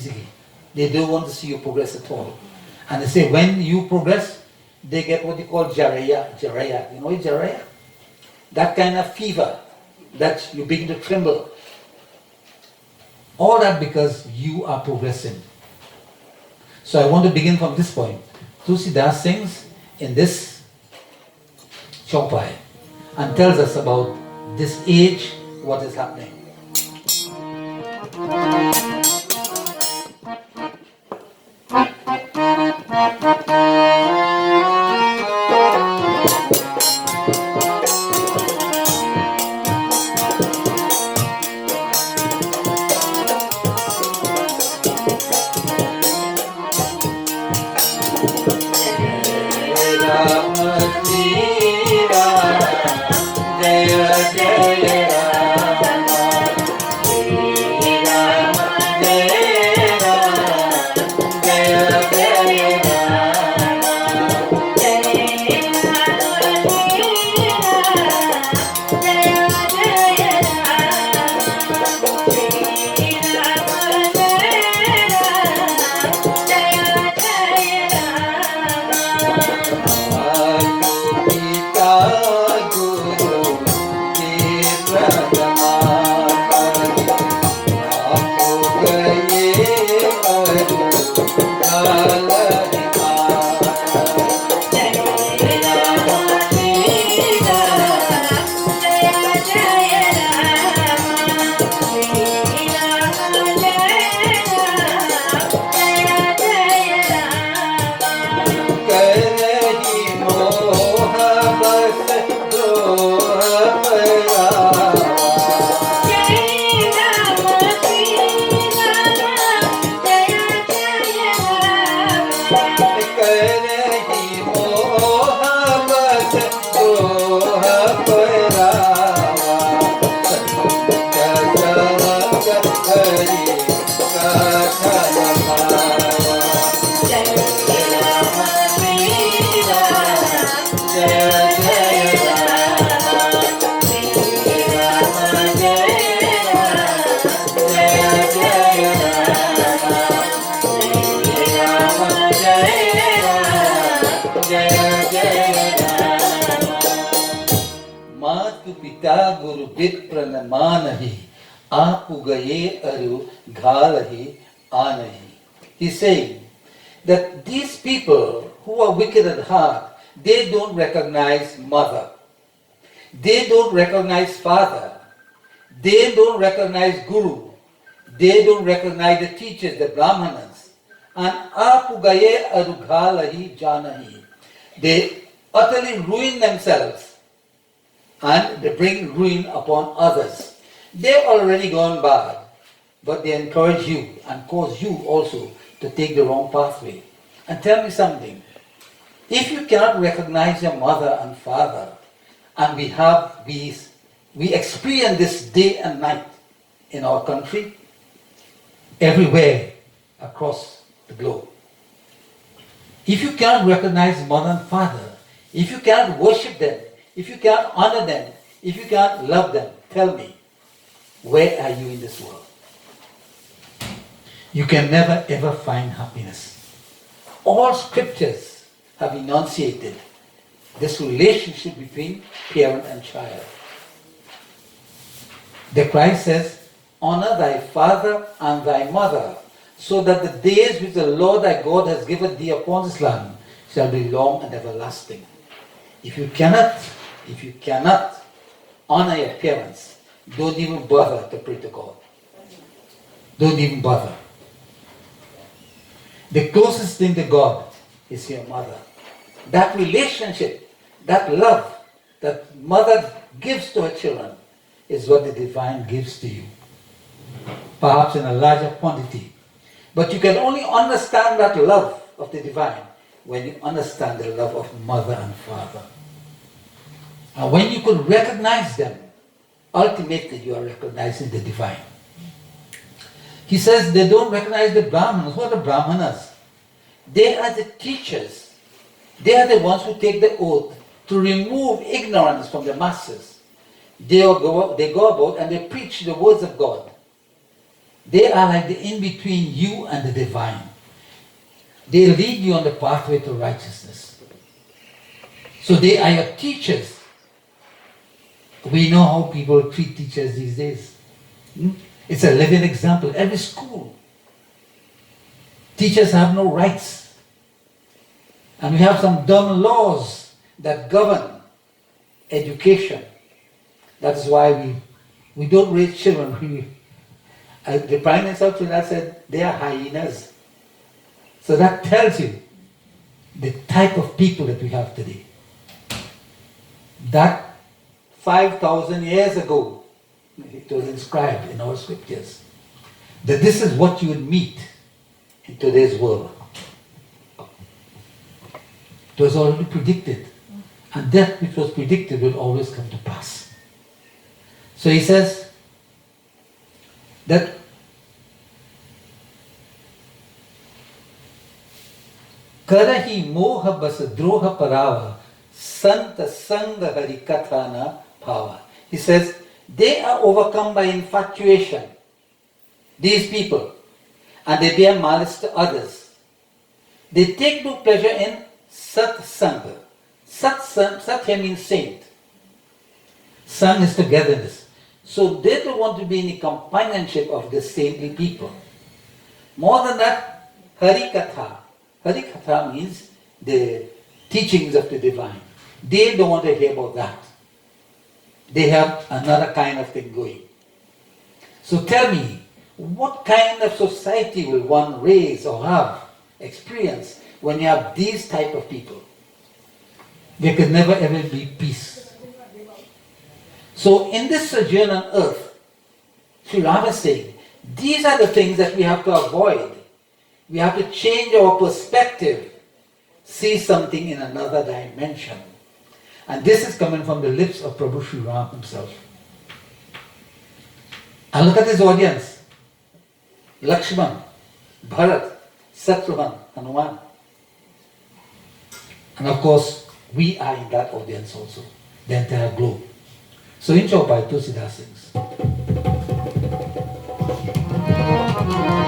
easily. They don't want to see you progress at all. And they say when you progress, they get what you call jaraya. Jaraya. You know what jaraya? That kind of fever that you begin to tremble. All that because you are progressing. So I want to begin from this point. Tulsidas sings in this chaupai and tells us about this age, what is happening. He's saying that these people who are wicked at heart, they don't recognize mother. They don't recognize father. They don't recognize guru. They don't recognize the teachers, the brahmanas. And apugaye arughalahi janahi. They utterly ruin themselves and they bring ruin upon others. They've already gone bad, but they encourage you and cause you also to take the wrong pathway. And tell me something. If you cannot recognize your mother and father, and we experience this day and night in our country, everywhere across the globe. If you cannot recognize mother and father, if you cannot worship them, if you cannot honor them, if you cannot love them, tell me, where are you in this world? You can never ever find happiness. All scriptures have enunciated this relationship between parent and child. The Christ says, honor thy father and thy mother, so that the days which the Lord thy God has given thee upon this land shall be long and everlasting. If you cannot honor your parents, don't even bother to pray to God. Don't even bother. The closest thing to God is your mother. That relationship, that love that mother gives to her children is what the divine gives to you. Perhaps in a larger quantity. But you can only understand that love of the divine when you understand the love of mother and father. And when you could recognize them, ultimately you are recognizing the divine. He says they don't recognize the Brahmanas. What are the Brahmanas? They are the teachers. They are the ones who take the oath to remove ignorance from the masses. They go about and they preach the words of God. They are like the in-between you and the divine. They lead you on the pathway to righteousness. So they are your teachers. We know how people treat teachers these days. It's a living example. Every school. Teachers have no rights. And we have some dumb laws that govern education. That is why we don't raise children. The Prime Minister of Trinidad said they are hyenas. So that tells you the type of people that we have today. That 5,000 years ago, it was inscribed in our scriptures that this is what you would meet in today's world. It was already predicted. And that which was predicted will always come to pass. So he says that Karahi moha bas droha parava santa sanga hari kathana bhava. He says they are overcome by infatuation, these people, and they bear malice to others. They take no pleasure in satsanga. Satya means saint. Sang is togetherness. So they don't want to be in the companionship of the saintly people. More than that, Harikatha. Harikatha means the teachings of the divine. They don't want to hear about that. They have another kind of thing going. So tell me, what kind of society will one raise or have, experience, when you have these type of people? There could never ever be peace. So in this sojourn on earth, Sri Rama is saying, these are the things that we have to avoid. We have to change our perspective, see something in another dimension. And this is coming from the lips of Prabhu Sri Ram himself. And look at his audience. Lakshman, Bharat, Shatrughan, Hanuman. And of course, we are in that audience also, the entire globe. So in Chaupai, Tulsidas sings.